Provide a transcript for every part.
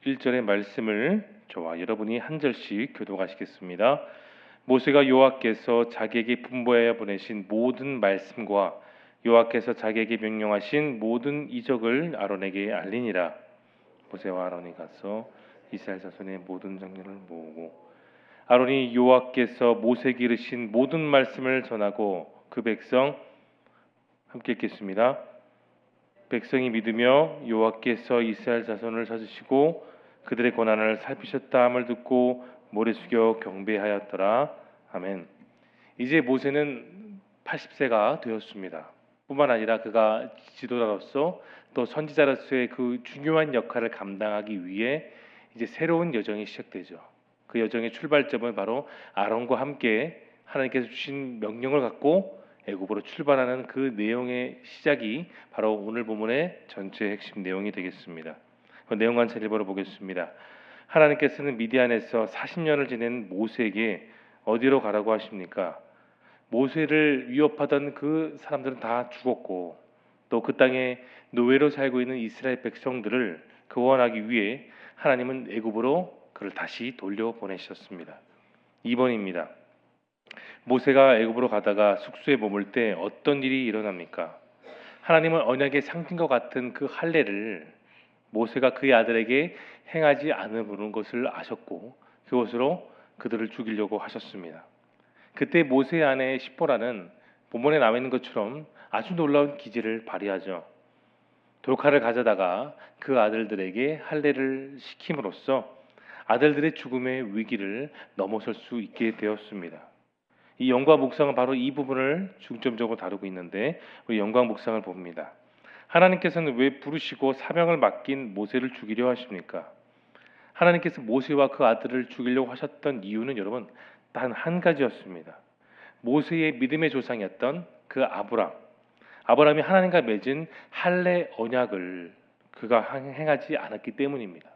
1절의 말씀을 저와 여러분이 한 절씩 교독하시겠습니다. 모세가 여호와께서 자기에게 분부하여 보내신 모든 말씀과 여호와께서 자기에게 명령하신 모든 이적을 아론에게 알리니라. 모세와 아론이 가서 이스라엘 자손의 모든 장로를 모으고 아론이 여호와께서 모세에게 이르신 모든 말씀을 전하고 그 백성 함께 읽겠습니다. 백성이 믿으며 여호와께서 이스라엘 자손을 찾으시고 그들의 고난을 살피셨다 함을 듣고 모래 숙여 경배하였더라. 아멘. 이제 모세는 80세가 되었습니다. 뿐만 아니라 그가 지도자로서 또 선지자로서의 그 중요한 역할을 감당하기 위해 이제 새로운 여정이 시작되죠. 그 여정의 출발점은 바로 아론과 함께 하나님께서 주신 명령을 갖고 애굽으로 출발하는 그 내용의 시작이 바로 오늘 본문의 전체 핵심 내용이 되겠습니다. 그 내용 한 차례 보겠습니다. 하나님께서는 미디안에서 40년을 지낸 모세에게 어디로 가라고 하십니까? 모세를 위협하던 그 사람들은 다 죽었고 또 그 땅에 노예로 살고 있는 이스라엘 백성들을 구원하기 위해 하나님은 애굽으로 그를 다시 돌려보내셨습니다. 2번입니다. 모세가 애굽으로 가다가 숙소에 머물 때 어떤 일이 일어납니까? 하나님은 언약의 상징과 같은 그 할례를 모세가 그의 아들에게 행하지 않으려는 것을 아셨고 그것으로 그들을 죽이려고 하셨습니다. 그때 모세의 아내 시포라는 본문에 나와 있는 것처럼 아주 놀라운 기질을 발휘하죠. 돌칼을 가져다가 그 아들들에게 할례를 시킴으로써 아들들의 죽음의 위기를 넘어설 수 있게 되었습니다. 이 영광 묵상은 바로 이 부분을 중점적으로 다루고 있는데 우리 영광 묵상을 봅니다. 하나님께서는 왜 부르시고 사명을 맡긴 모세를 죽이려 하십니까? 하나님께서 모세와 그 아들을 죽이려고 하셨던 이유는 여러분 단 한 가지였습니다. 모세의 믿음의 조상이었던 그 아브라함이 하나님과 맺은 할례 언약을 그가 행하지 않았기 때문입니다.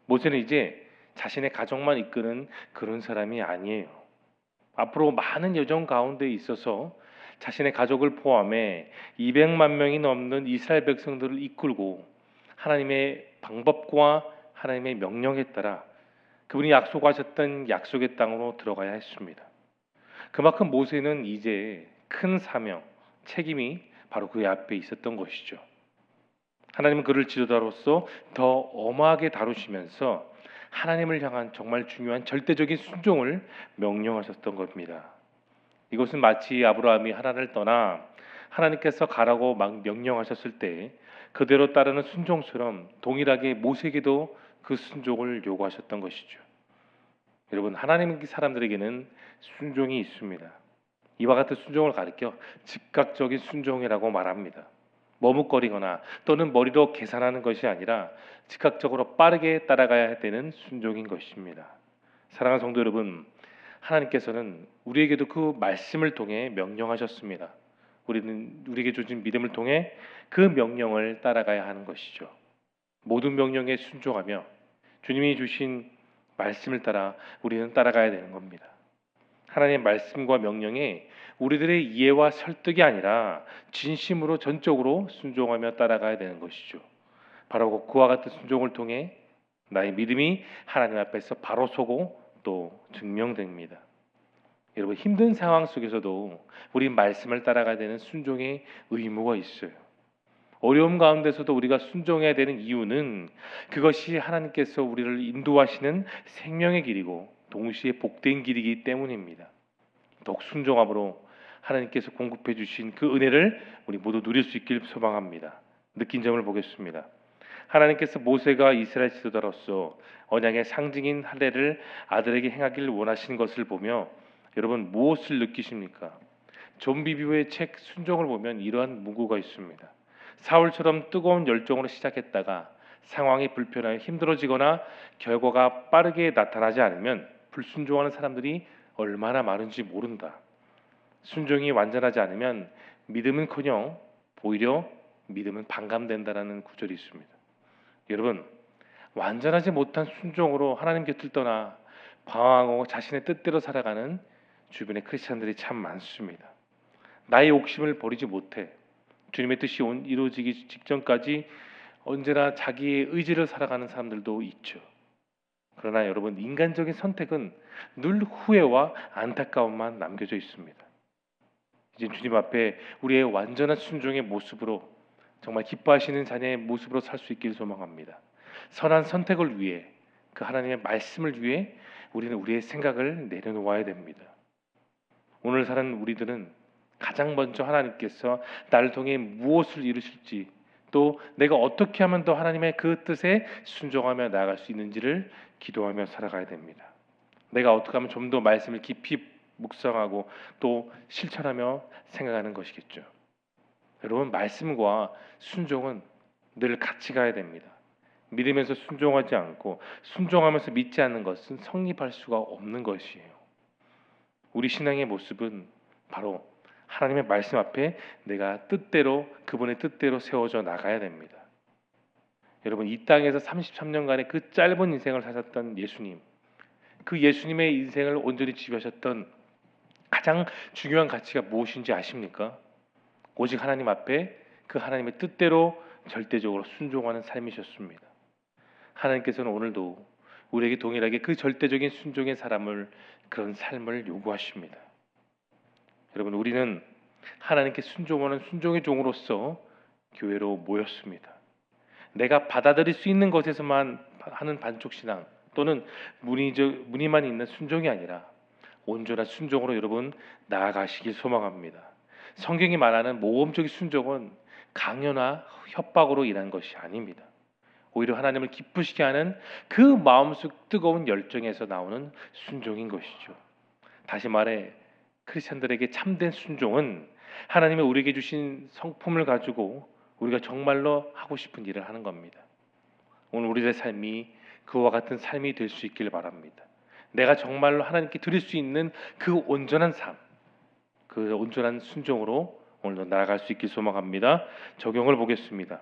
모세는 이제 자신의 가족만 이끄는 그런 사람이 아니에요. 앞으로 많은 여정 가운데 있어서 자신의 가족을 포함해 200만 명이 넘는 이스라엘 백성들을 이끌고 하나님의 방법과 하나님의 명령에 따라 그분이 약속하셨던 약속의 땅으로 들어가야 했습니다. 그만큼 모세는 이제 큰 사명, 책임이 바로 그 앞에 있었던 것이죠. 하나님은 그를 지도자로서 더 엄하게 다루시면서 하나님을 향한 정말 중요한 절대적인 순종을 명령하셨던 겁니다. 이것은 마치 아브라함이 하나님을 떠나 하나님께서 가라고 막 명령하셨을 때 그대로 따르는 순종처럼 동일하게 모세에게도 그 순종을 요구하셨던 것이죠. 여러분, 하나님 사람들에게는 순종이 있습니다. 이와 같은 순종을 가리켜 즉각적인 순종이라고 말합니다. 머뭇거리거나 또는 머리로 계산하는 것이 아니라 즉각적으로 빠르게 따라가야 되는 순종인 것입니다. 사랑하는 성도 여러분, 하나님께서는 우리에게도 그 말씀을 통해 명령하셨습니다. 우리는 우리에게 주신 믿음을 통해 그 명령을 따라가야 하는 것이죠. 모든 명령에 순종하며 주님이 주신 말씀을 따라 우리는 따라가야 되는 겁니다. 하나님의 말씀과 명령에 우리들의 이해와 설득이 아니라 진심으로 전적으로 순종하며 따라가야 되는 것이죠. 바로 그와 같은 순종을 통해 나의 믿음이 하나님 앞에서 바로 서고 또 증명됩니다. 여러분, 힘든 상황 속에서도 우리 말씀을 따라가야 되는 순종의 의무가 있어요. 어려움 가운데서도 우리가 순종해야 되는 이유는 그것이 하나님께서 우리를 인도하시는 생명의 길이고 동시에 복된 길이기 때문입니다. 더욱 순종함으로 하나님께서 공급해 주신 그 은혜를 우리 모두 누릴 수 있길 소망합니다. 느낀 점을 보겠습니다. 하나님께서 모세가 이스라엘 지도자로서 언약의 상징인 할례를 아들에게 행하기를 원하시는 것을 보며 여러분 무엇을 느끼십니까? 존 비비오의 책 순종을 보면 이러한 문구가 있습니다. 사울처럼 뜨거운 열정으로 시작했다가 상황이 불편하여 힘들어지거나 결과가 빠르게 나타나지 않으면 불순종하는 사람들이 얼마나 많은지 모른다. 순종이 완전하지 않으면 믿음은커녕 오히려 믿음은 반감된다라는 구절이 있습니다. 여러분, 완전하지 못한 순종으로 하나님 곁을 떠나 방황하고 자신의 뜻대로 살아가는 주변의 크리스찬들이 참 많습니다. 나의 욕심을 버리지 못해 주님의 뜻이 이루어지기 직전까지 언제나 자기의 의지를 살아가는 사람들도 있죠. 그러나 여러분, 인간적인 선택은 늘 후회와 안타까움만 남겨져 있습니다. 이제 주님 앞에 우리의 완전한 순종의 모습으로, 정말 기뻐하시는 자녀의 모습으로 살 수 있기를 소망합니다. 선한 선택을 위해, 그 하나님의 말씀을 위해 우리는 우리의 생각을 내려놓아야 됩니다. 오늘 사는 우리들은 가장 먼저 하나님께서 나를 통해 무엇을 이루실지, 또 내가 어떻게 하면 더 하나님의 그 뜻에 순종하며 나아갈 수 있는지를 기도하며 살아가야 됩니다. 내가 어떻게 하면 좀 더 말씀을 깊이 묵상하고 또 실천하며 생각하는 것이겠죠. 여러분, 말씀과 순종은 늘 같이 가야 됩니다. 믿으면서 순종하지 않고 순종하면서 믿지 않는 것은 성립할 수가 없는 것이에요. 우리 신앙의 모습은 바로 하나님의 말씀 앞에 내가 뜻대로, 그분의 뜻대로 세워져 나가야 됩니다. 여러분, 이 땅에서 33년간의 그 짧은 인생을 사셨던 예수님, 그 예수님의 인생을 온전히 지배하셨던 가장 중요한 가치가 무엇인지 아십니까? 오직 하나님 앞에 그 하나님의 뜻대로 절대적으로 순종하는 삶이셨습니다. 하나님께서는 오늘도 우리에게 동일하게 그 절대적인 순종의 사람을, 그런 삶을 요구하십니다. 여러분, 우리는 하나님께 순종하는 순종의 종으로서 교회로 모였습니다. 내가 받아들일 수 있는 것에서만 하는 반쪽 신앙, 또는 무늬만 있는 순종이 아니라 온전한 순종으로 여러분 나아가시길 소망합니다. 성경이 말하는 모험적인 순종은 강요나 협박으로 인한 것이 아닙니다. 오히려 하나님을 기쁘시게 하는 그 마음속 뜨거운 열정에서 나오는 순종인 것이죠. 다시 말해, 크리스천들에게 참된 순종은 하나님이 우리에게 주신 성품을 가지고 우리가 정말로 하고 싶은 일을 하는 겁니다. 오늘 우리의 삶이 그와 같은 삶이 될 수 있길 바랍니다. 내가 정말로 하나님께 드릴 수 있는 그 온전한 삶, 그 온전한 순종으로 오늘도 나아갈 수 있길 소망합니다. 적용을 보겠습니다.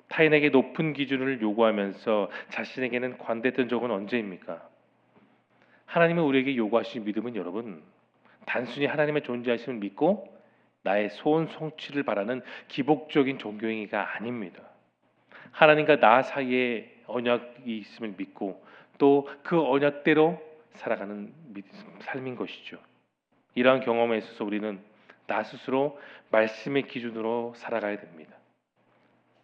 타인에게 높은 기준을 요구하면서 자신에게는 관대했던 적은 언제입니까? 하나님은 우리에게 요구하신 믿음은 여러분, 단순히 하나님의 존재하심을 믿고 나의 소원 성취를 바라는 기복적인 종교행위가 아닙니다. 하나님과 나 사이에 언약이 있음을 믿고 또 그 언약대로 살아가는 삶인 것이죠. 이러한 경험에 있어서 우리는 나 스스로 말씀의 기준으로 살아가야 됩니다.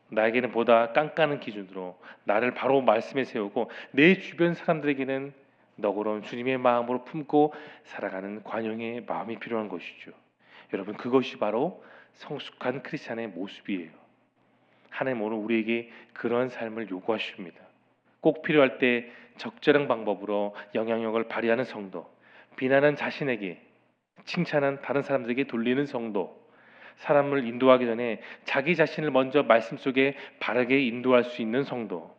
나에게는 보다 깐깐한 기준으로 나를 바로 말씀에 세우고 내 주변 사람들에게는 너그러운 주님의 마음으로 품고 살아가는 관용의 마음이 필요한 것이죠. 여러분, 그것이 바로 성숙한 크리스찬의 모습이에요. 하나님 오늘 우리에게 그런 삶을 요구하십니다. 꼭 필요할 때 적절한 방법으로 영향력을 발휘하는 성도, 비난한 자신에게, 칭찬한 다른 사람들에게 돌리는 성도, 사람을 인도하기 전에 자기 자신을 먼저 말씀 속에 바르게 인도할 수 있는 성도,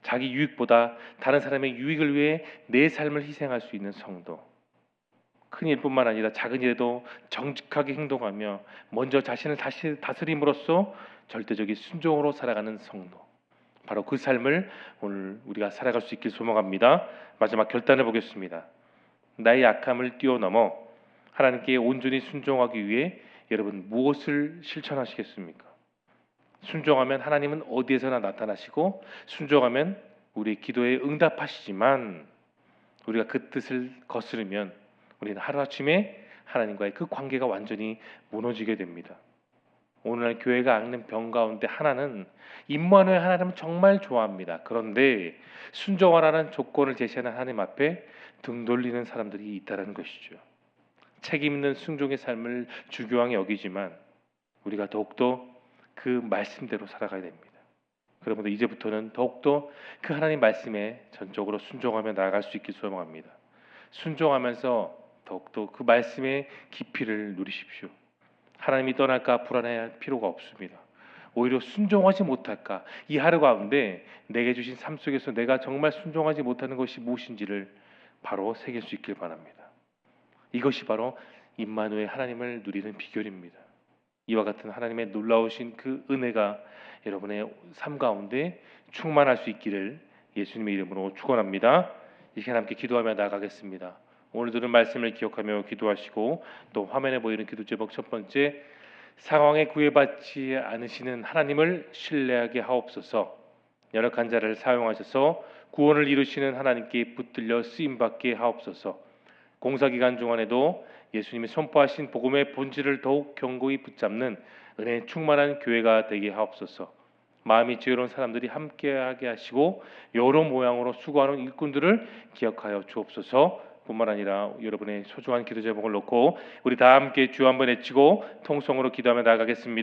자기 유익보다 다른 사람의 유익을 위해 내 삶을 희생할 수 있는 성도, 큰 일뿐만 아니라 작은 일에도 정직하게 행동하며 먼저 자신을 다시 다스림으로써 절대적인 순종으로 살아가는 성도, 바로 그 삶을 오늘 우리가 살아갈 수 있길 소망합니다. 마지막 결단을 보겠습니다. 나의 약함을 뛰어넘어 하나님께 온전히 순종하기 위해 여러분 무엇을 실천하시겠습니까? 순종하면 하나님은 어디에서나 나타나시고, 순종하면 우리의 기도에 응답하시지만 우리가 그 뜻을 거스르면 우리는 하루아침에 하나님과의 그 관계가 완전히 무너지게 됩니다. 오늘날 교회가 앓는 병 가운데 하나는, 임마누엘 하나님은 정말 좋아합니다. 그런데 순종하라는 조건을 제시하는 하나님 앞에 등 돌리는 사람들이 있다는 것이죠. 책임 있는 순종의 삶을 주교하게 여기지만 우리가 더욱더 그 말씀대로 살아가야 됩니다. 그러므로 이제부터는 더욱더 그 하나님 말씀에 전적으로 순종하며 나아갈 수 있길 소망합니다. 순종하면서 더욱더 그 말씀의 깊이를 누리십시오. 하나님이 떠날까 불안해할 필요가 없습니다. 오히려 순종하지 못할까, 이 하루 가운데 내게 주신 삶 속에서 내가 정말 순종하지 못하는 것이 무엇인지를 바로 새길 수 있길 바랍니다. 이것이 바로 임마누엘 하나님을 누리는 비결입니다. 이와 같은 하나님의 놀라우신 그 은혜가 여러분의 삶 가운데 충만할 수 있기를 예수님의 이름으로 축원합니다. 이 시간 함께 기도하며 나아가겠습니다. 오늘 들은 말씀을 기억하며 기도하시고, 또 화면에 보이는 기도 제목 첫 번째, 상황에 구애받지 않으시는 하나님을 신뢰하게 하옵소서. 연약한 자를 사용하셔서 구원을 이루시는 하나님께 붙들려 쓰임받게 하옵소서. 공사기간 동안에도 예수님이 선포하신 복음의 본질을 더욱 견고히 붙잡는 은혜 충만한 교회가 되게 하옵소서. 마음이 지혜로운 사람들이 함께하게 하시고 여러 모양으로 수고하는 일꾼들을 기억하여 주옵소서. 뿐만 아니라 여러분의 소중한 기도 제목을 놓고 우리 다 함께 주 한번 외치고 통성으로 기도하며 나아가겠습니다.